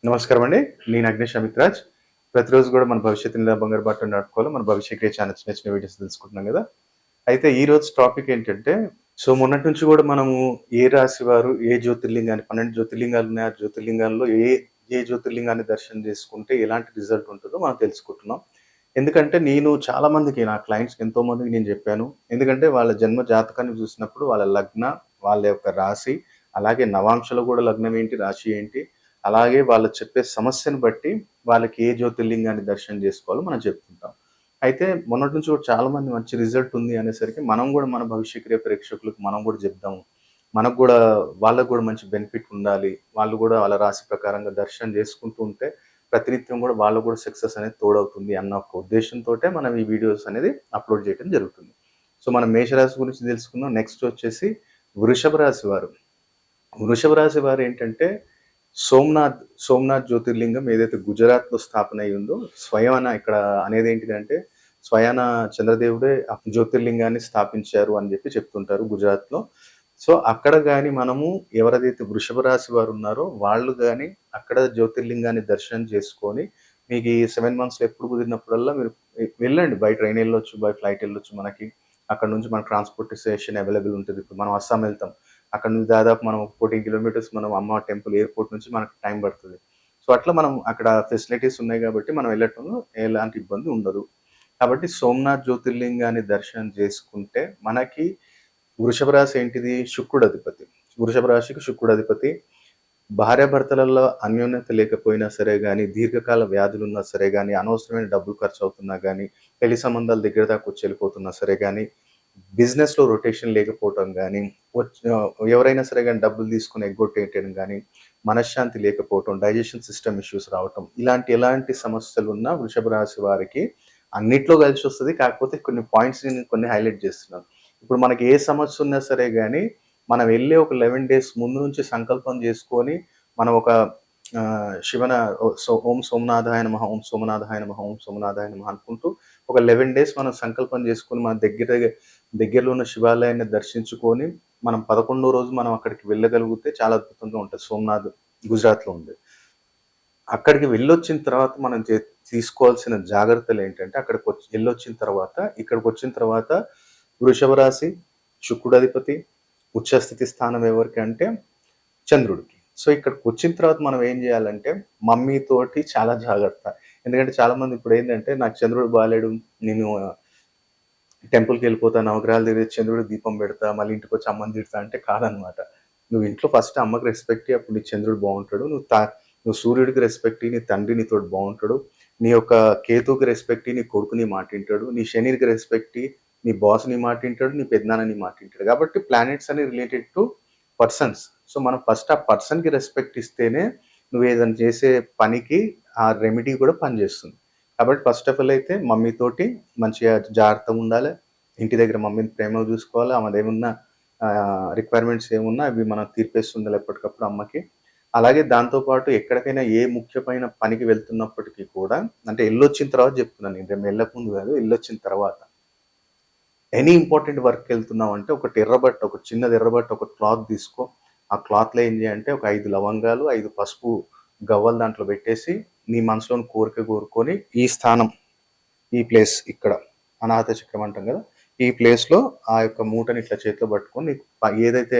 నమస్కారం అండి. నేను అగ్నేష్ అమిత్రాజ్. ప్రతిరోజు గూడా మన భవిష్యత్తుని ఎలా బంగారు బాటలో నడుపుకోవాలో మన భవిష్య క్రియ ఛానల్స్ చిన్న చిన్న వీడియోస్ తెలుసుకుంటున్నాం గదా! అయితే ఈరోజు టాపిక్ ఏంటంటే, మొన్నటి నుంచి గూడా మనము ఏ రాశి వారు ఏ జ్యోతిర్లింగాన్ని 12 జ్యోతిర్లింగాలున్నాయి. ఆ జ్యోతిర్లింగాల్లో ఏ జ్యోతిర్లింగాన్ని దర్శనం చేసుకుంటే ఎలాంటి రిజల్ట్ ఉంటదో మనం తెలుసుకుంటున్నాం. ఎందుకంటే నేను చాలా మందికి నా క్లయింట్స్‌కి ఎంతో మందికి నేను జెప్పాను. ఎందుకంటే వాళ్ళ జన్మ జాతకాన్ని జూసినప్పుడు వాళ్ళ లగ్న, వాళ్ళ యొక్క రాశి, అలాగే నవాంశలో గూడా లగ్నం ఏంటి, రాశి ఏంటి, అలాగే వాళ్ళు చెప్పే సమస్యను బట్టి వాళ్ళకి ఏ జ్యోతిర్లింగాన్ని దర్శనం జేసుకోవాలో మనం చెప్తుంటాం. అయితే మొన్నటి నుంచి కూడా చాలా మంది మంచి రిజల్ట్ ఉంది అనేసరికి మనం గూడా మన భవిష్య క్రియ ప్రేక్షకులకు మనం గూడా జెప్దాము. మనకు గూడా వాళ్ళకి గూడా మంచి బెనిఫిట్ ఉండాలి. వాళ్ళు గూడా వాళ్ళ రాశి ప్రకారంగా దర్శనం జేసుకుంటూ ఉంటే ప్రతినిత్యం గూడా వాళ్ళకి గూడా సక్సెస్ అనేది తోడవుతుంది అన్న ఒక ఉద్దేశ్యంతోటే మనం ఈ వీడియోస్ అనేది అప్‌లోడ్ చేయడం జరుగుతుంది. మనం మేషరాశి గురించి తెలుసుకుందాం. నెక్స్ట్ వచ్చేసి వృషభ రాశి వారు. వృషభ రాశి వారేంటంటే సోమనాథ్ జ్యోతిర్లింగం ఏదైతే గుజరాత్‌లో స్థాపన అయ్యిందో స్వయాన ఇక్కడ అనేదేంటిదంటే స్వయాన చంద్రదేవుడే ఆ జ్యోతిర్లింగాన్ని స్థాపించారు అని జెప్పి చెప్తుంటారు గుజరాత్‌లో. అక్కడ గాని మనము ఎవరైతే వృషభ రాశి వారున్నారో వాళ్ళు గాని అక్కడ జ్యోతిర్లింగాన్ని దర్శనం చేసుకొని మీకు ఈ 7 మంత్స్‌లో ఎప్పుడు కుదిరినప్పుడల్లా మీరు వెళ్ళండి. బై ట్రైన్ ఎళ్ళొచ్చు, బై ఫ్లైట్ ఎళ్ళొచ్చు మనకి. అక్కడ నుంచి మనకు ట్రాన్స్‌పోర్టేషన్ అవైలబుల్ ఉంటది. ఇప్పుడు మనం అస్సాం వెళ్తాం. అక్కడ నుంచి దాదాపు మనం 14 కిలోమీటర్స్ మనం అమ్మ టెంపుల్ ఎయిర్‌పోర్ట్ నుంచి మనకు టైం పడతది. అట్లా మనం అక్కడ ఫెసిలిటీస్ ఉన్నాయి గాబట్టి మనం వెళ్ళటంలో ఎలాంటి ఇబ్బంది ఉండదు. కాబట్టి సోమనాథ్ జ్యోతిర్లింగాన్ని దర్శనం చేసుకుంటే మనకి వృషభ రాశి ఏంటిది? శుక్రుడు అధిపతి. వృషభ రాశికి శుక్రుడు అధిపతి. భార్యాభర్తలలో అన్యోన్యత లేకపోయినా సరే గాని, దీర్ఘకాల వ్యాధులున్నా సరే గాని, అనవసరమైన డబ్బులు ఖర్చవుతున్నా గాని, పెళ్లి సంబంధాలు దగ్గర దాకా వచ్చి వెళ్ళిపోతున్నా సరే గాని, బిజినెస్‌లో రొటేషన్ లేకపోవటం గాని, ఎవరైనా సరే గాని డబ్బులు తీసుకొని ఎగ్గొట్టేయటం గాని, మనశ్శాంతి లేకపోవటం, డైజెషన్ సిస్టమ్ ఇష్యూస్ రావటం, ఎలాంటి సమస్యలున్నా వృషభ రాశి వారికి అన్నిట్లో కలిసొస్తది. కాకపోతే కొన్ని పాయింట్స్ నేను కొన్ని హైలైట్ చేస్తున్నాను. ఇప్పుడు మనకి ఏ సమస్య ఉన్నా సరే గాని, మనం వెళ్ళి ఒక 11 డేస్ ముందు నుంచి సంకల్పం చేసుకొని, మనం ఒక శివన ఓం సోమనాథాయ నమః, ఓం సోమనాథాయ నమః, ఓం సోమనాథాయ నమః అనుకుంటూ ఒక 11 డేస్ మనం సంకల్పం చేసుకొని మన దగ్గరలో ఉన్న శివాలయాన్ని దర్శించుకొని, మనం 11వ రోజు మనం అక్కడికి వెళ్ళగలిగితే చాలా అద్భుతంగా ఉంటది. సోమనాథ్ గుజరాత్‌లో ఉంది. అక్కడికి వెళ్ళొచ్చిన తర్వాత మనం తీసుకోవాల్సిన జాగ్రత్తలేంటంటే, ఎళ్ళొచ్చిన తర్వాత, ఇక్కడికొచ్చిన తర్వాత వృషభ రాశి, శుక్రుడధిపతి, ఉచ్చస్థితి స్థానం ఎవరికి అంటే చంద్రుడికి. ఇక్కడికొచ్చిన తర్వాత మనం ఏం జేయాలంటే, మమ్మీతోటి చాలా జాగ్రత్త. ఎందుకంటే చాలామంది ఇప్పుడేందంటే, నాకు చంద్రుడు బాలేడు, నేను టెంపుల్‌కెళ్ళిపోతా, నవగ్రహాల దగ్గర చంద్రుడికి దీపం పెడతా, మళ్ళీ ఇంటికొచ్చి అమ్మని తిడతా అంటే కాదనమాట. నువ్వు ఇంట్లో ఫస్ట్ అమ్మకి రెస్పెక్ట్ ఇయ్యి. అప్పుడు నీ చంద్రుడు బావుంటాడు. నువ్వు సూర్యుడికి రెస్పెక్ట్ ఇయ్యి. నీ తండ్రి నీతోటి బావుంటాడు. నీ యొక్క కేతువుకి రెస్పెక్ట్ ఇయ్యి. నీ కొడుకు నీ మాట ఇంటాడు. నీ శనికి రెస్పెక్ట్ ఇయ్యి. నీ బాస్ నీ మాట ఇంటాడు. నీ పెదనాన్న నీ మాట ఇంటాడు. కాబట్టి ప్లానెట్స్ అన్ని రిలేటెడ్ టు పర్సన్స్. మనం ఫస్ట్ ఆ పర్సన్‌కి రెస్పెక్ట్ ఇస్తేనే నువ్వేదైనా చేసే పనికి ఆ రెమెడీ కూడా పనిచేస్తుంది. కాబట్టి ఫస్ట్ ఆఫ్ ఆల్ అయితే మమ్మీతోటి మంచిగా జాగ్రత్తగుండాలె. ఇంటి దగ్గర మమ్మీని ప్రేమగా చూసుకోవాలి. ఆమెదేమున్నా రిక్వైర్మెంట్స్ ఏమున్నా అవి మనం తీర్పేస్తుండాలి ఎప్పటికప్పుడు అమ్మకి. అలాగే దాంతో పాటు ఎక్కడికైనా ఏ ముఖ్యమైన పనికి వెళ్తున్నప్పటికీ కూడా అంటే ఎళ్ళొచ్చిన తర్వాత చెప్తున్నాను నేను. ఎళ్ళక ముందు కాదు, ఎళ్ళొచ్చిన తర్వాత. ఎనీ ఇంపార్టెంట్ వర్క్‌కెళ్తున్నావంటే ఒక చిన్నది ఎర్రబట్ట, ఒక క్లాత్ తీసుకో. ఆ క్లాత్‌లో ఏం చేయంటే ఒక 5 లవంగాలు, 5 పసుపు గవ్వలు దాంట్లో పెట్టేసి, నీ మనసులోని కోరిక కోరుకొని, ఈ స్థానం, ఈ ప్లేస్ ఇక్కడ అనాహత చక్రం అంటాం కదా! ఈ ప్లేస్‌లో ఆ యొక్క మూటని ఇట్లా చేతిలో పట్టుకొని నీకు ఏదైతే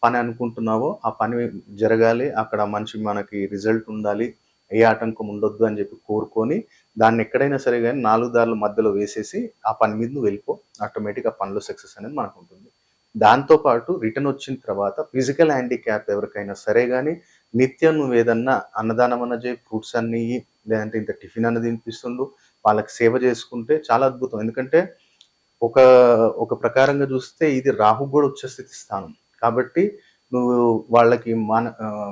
పని అనుకుంటున్నావో ఆ పని జరగాలి. అక్కడ మంచి మనకి రిజల్ట్ ఉండాలి. ఏ ఆటంకం ఉండొద్దు అని చెప్పి కోరుకొని, దాన్ని ఎక్కడైనా సరే గాని 4 దారుల మధ్యలో వేసేసి ఆ పని మీద నువ్వు వెళ్ళిపో. ఆటోమేటిక్‌గా ఆ పనిలో సక్సెస్ అనేది మనకుంటుంది. దాంతో పాటు రిటర్న్ వచ్చిన తర్వాత ఫిజికల్ హ్యాండిక్యాప్ ఎవరికైనా సరే గాని, నిత్యం నువ్వేదన్నా అన్నదానం అన్నా చేయి, ఫ్రూట్స్ అన్ని ఇయ్యి, లేదంటే ఇంత టిఫిన్ అన్న తినిపిస్తుండు. వాళ్ళకి సేవ చేసుకుంటే చాలా అద్భుతం. ఎందుకంటే ఒక ఒక ప్రకారంగా చూస్తే ఇది రాహువు గూడా ఉచ్చ స్థితి స్థానం. కాబట్టి నువ్వు వాళ్ళకి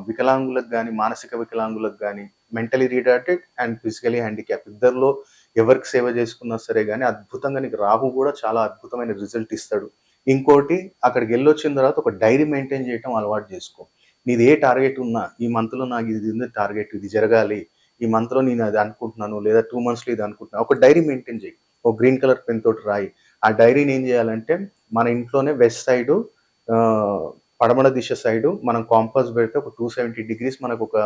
వికలాంగులకు గాని, మానసిక వికలాంగులకు గాని, mentally retarded and physically handicap ఇద్దరిలో ఎవరికి సేవ చేసుకున్నా సరే గాని అద్భుతంగా నీకు రాహువు గూడా చాలా అద్భుతమైన రిజల్ట్ ఇస్తాడు. ఇంకోటి అక్కడికెళ్ళొచ్చిన తర్వాత ఒక డైరీ మెయింటైన్ చేయటం అలవాటు జేసుకో. నీది ఏ టార్గెట్ ఉన్నా ఈ మంత్‌లో నాకు ఇది ఉంది టార్గెట్, ఇది జరగాలి. ఈ మంత్‌లో నేను అది అనుకుంటున్నాను. లేదా 2 మంత్స్‌లో ఇది అనుకుంటున్నాను. ఒక డైరీ మెయింటైన్ చెయ్యి. ఒక గ్రీన్ కలర్ పెన్ తోటి రాయి. ఆ డైరీని ఏం చేయాలంటే మన ఇంట్లోనే వెస్ట్ సైడు పడమర దిశ సైడు మనం కాంపాస్ పెడితే ఒక 270 డిగ్రీస్ మనకు ఒక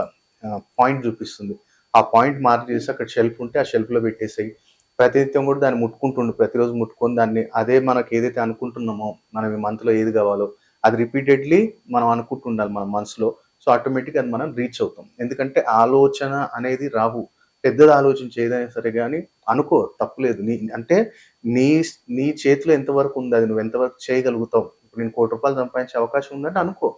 పాయింట్ చూపిస్తుంది. ఆ పాయింట్ మార్క్ చేసి అక్కడ షెల్ఫ్ ఉంటే ఆ షెల్ఫ్‌లో పెట్టేసేయి. ప్రతినిత్యం కూడా దాన్ని ముట్టుకుంటుండు. ప్రతిరోజు ముట్టుకొని దాన్ని అదే మనకు ఏదైతే అనుకుంటున్నామో, మనం ఈ మంత్‌లో ఏది కావాలో అది రిపీటెడ్‌లీ మనం అనుకుంటుండాలి మన మనసులో. సో, ఆటోమేటిక్‌గా అది మనం రీచ్ అవుతాం. ఎందుకంటే ఆలోచన అనేది రావు. పెద్దది ఆలోచించి ఏదైనా సరే గాని అనుకో తప్పులేదు. అంటే నీ నీ చేతిలో ఎంతవరకు ఉంది, అది నువ్వు ఎంతవరకు చేయగలుగుతావు. ఇప్పుడు నేను రూ. 1,00,00,000 సంపాదించే అవకాశం ఉందంటే అనుకో.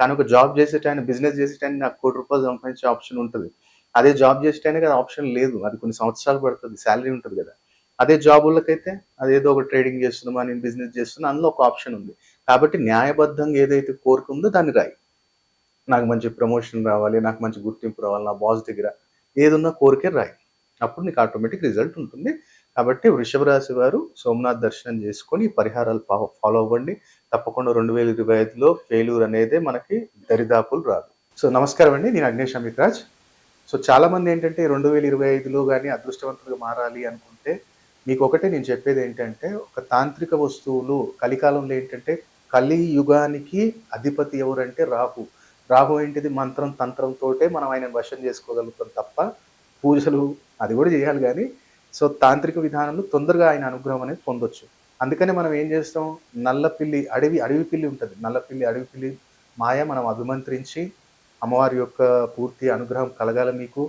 కానీ ఒక జాబ్ చేసేటాయన, బిజినెస్ చేసేటాయన నాకు రూ. 1,00,00,000 సంపాదించే ఆప్షన్ ఉంటది. అదే జాబ్ చేసేటాయనకి అది ఆప్షన్ లేదు. అది కొన్ని సంవత్సరాలు పడతది. సాలరీ ఉంటది గదా! అదే జాబోళ్ళకైతే అదేదో ఒక ట్రేడింగ్ చేస్తున్నామా, నేను బిజినెస్ చేస్తున్నా అందులో ఒక ఆప్షన్ ఉంది. కాబట్టి న్యాయబద్ధంగా ఏదైతే కోరిక ఉందో దాన్ని రాయి. నాకు మంచి ప్రమోషన్ రావాలి, నాకు మంచి గుర్తింపు రావాలి, నా బాస్ దగ్గర ఏదున్నా కోరికే రాయి. అప్పుడు నీకు ఆటోమేటిక్ రిజల్ట్ ఉంటుంది. కాబట్టి వృషభ రాశి వారు సోమనాథ్ దర్శనం చేసుకొని ఈ పరిహారాలు ఫాలో అవ్వండి. తప్పకుండా 2025లో ఫెయిల్యూర్ అనేదే మనకి దరిదాపులు రాదు. సో, నమస్కారం అండి. నేను అగ్నేష్ అమిత్రాజ్. సో, చాలామంది ఏంటంటే 2025లో గాని అదృష్టవంతులుగా మారాలి అనుకుంటే మీకొకటే నేను చెప్పేదేంటంటే, ఒక తాంత్రిక వస్తువులు కలికాలంలో ఏంటంటే కలియుగానికి అధిపతి ఎవరంటే రాహు. రాహు ఏంటిది మంత్రం, తంత్రంతోటే మనం ఆయనను వశం చేసుకోగలుగుతాం తప్ప పూజలు అది గూడా జేయాలి గానీ, సో, తాంత్రిక విధానంలో తొందరగా ఆయన అనుగ్రహం అనేది పొందొచ్చు. అందుకనే మనం ఏం జేస్తాం, నల్ల పిల్లి అడవి పిల్లి ఉంటది. నల్ల పిల్లి, అడవి పిల్లి మాయ మనం అభిమంత్రించి అమ్మవారి యొక్క పూర్తి అనుగ్రహం కలగాలి మీకు.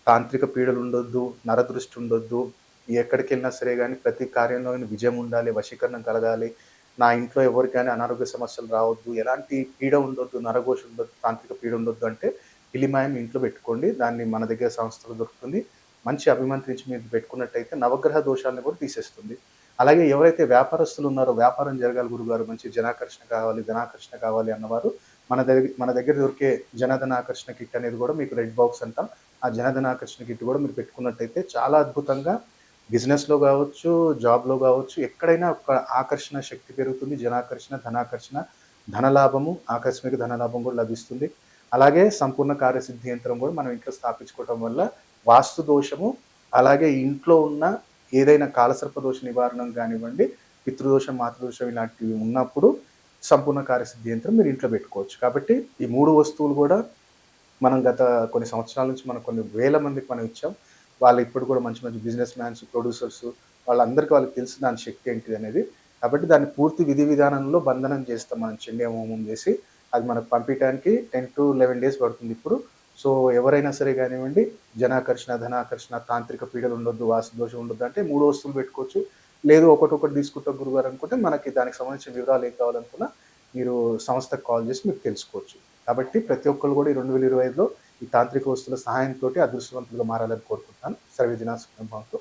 తాంత్రిక పీడలుండొద్దు, నరదృష్టి ఉండొద్దు. ఎక్కడికెళ్ళినా సరే గానీ ప్రతి కార్యంలో విజయం ఉండాలి, వశీకరణం కలగాలి. నా ఇంట్లో ఎవరికి గాని అనారోగ్య సమస్యలు రావద్దు, ఎలాంటి పీడ ఉండొద్దు, నరఘోష ఉండొద్దు, తాంత్రిక పీడ ఉండొద్దు అంటే పిల్లిమాయం ఇంట్లో పెట్టుకోండి. దాన్ని మన దగ్గర సంస్థలో దొరుకుతుంది. మంచి అభిమంత్రించి మీరు పెట్టుకున్నట్టయితే నవగ్రహ దోషాలను కూడా తీసేస్తుంది. అలాగే ఎవరైతే వ్యాపారస్తులు ఉన్నారో వ్యాపారం జరగాలి గురుగారు, మంచి జనాకర్షణ కావాలి, ధనాకర్షణ కావాలి అన్నవారు మన దగ్గర దొరికే జనధనాకర్షణ కిట్ అనేది కూడా మీకు రెడ్ బాక్స్ అంటాం. ఆ జనధనాకర్షణ కిట్ కూడా మీరు పెట్టుకున్నట్టయితే చాలా అద్భుతంగా బిజినెస్‌లో గావచ్చు, జాబ్‌లో గావచ్చు, ఎక్కడైనా ఒక ఆకర్షణ శక్తి పెరుగుతుంది. జనాకర్షణ, ధనాకర్షణ, ధనలాభము, ఆకస్మిక ధనలాభం కూడా లభిస్తుంది. అలాగే సంపూర్ణ కార్యసిద్ధి యంత్రం కూడా మనం ఇంట్లో స్థాపించుకోవటం వల్ల వాస్తు దోషము, అలాగే ఇంట్లో ఉన్న ఏదైనా కాలసర్ప దోష నివారణం గానివ్వండి, పితృదోషం, మాతృదోషం ఇలాంటివి ఉన్నప్పుడు సంపూర్ణ కార్యసిద్ధి యంత్రం మీరు ఇంట్లో పెట్టుకోవచ్చు. కాబట్టి ఈ 3 వస్తువులు గూడా మనం గత కొన్ని సంవత్సరాల నుంచి మనం కొన్ని వేల మందికి మనం ఇచ్చాం. వాళ్ళు ఇప్పుడు కూడా మంచి మంచి బిజినెస్ మ్యాన్స్, ప్రొడ్యూసర్స్ వాళ్ళకి తెలుసు దాని శక్తి ఏంటిదనేది. కాబట్టి దాన్ని పూర్తి విధి విధానంలో బంధనం చేస్తాం మనం చండీ హోమం చేసి. అది మనకు పంపియటానికి 10-11 డేస్ పడుతుందిప్పుడు. సో, ఎవరైనా సరే గానివ్వండి, జనాకర్షణ, ధనాకర్షణ, తాంత్రిక పీడలు ఉండొద్దు, వాస్తు దోషం ఉండొద్దు అంటే 3 వస్తువులు పెట్టుకోవచ్చు. లేదు ఒకటొకటి తీసుకుంటాం గురుగారు అనుకుంటే మనకి దానికి సంబంధించిన వివరాలు ఏం కావాలనుకున్నా మీరు సంస్థకు కాల్ చేసి మీరు తెలుసుకోవచ్చు. కాబట్టి ప్రతి ఒక్కళ్ళు కూడా ఈ 2025లో ఈ తాంత్రిక వస్తువుల సహాయంతోటి అదృష్టవంతులుగా మారాలని కోరుకుంటున్నాను. సర్వే జనా సుఖినో భవంతు.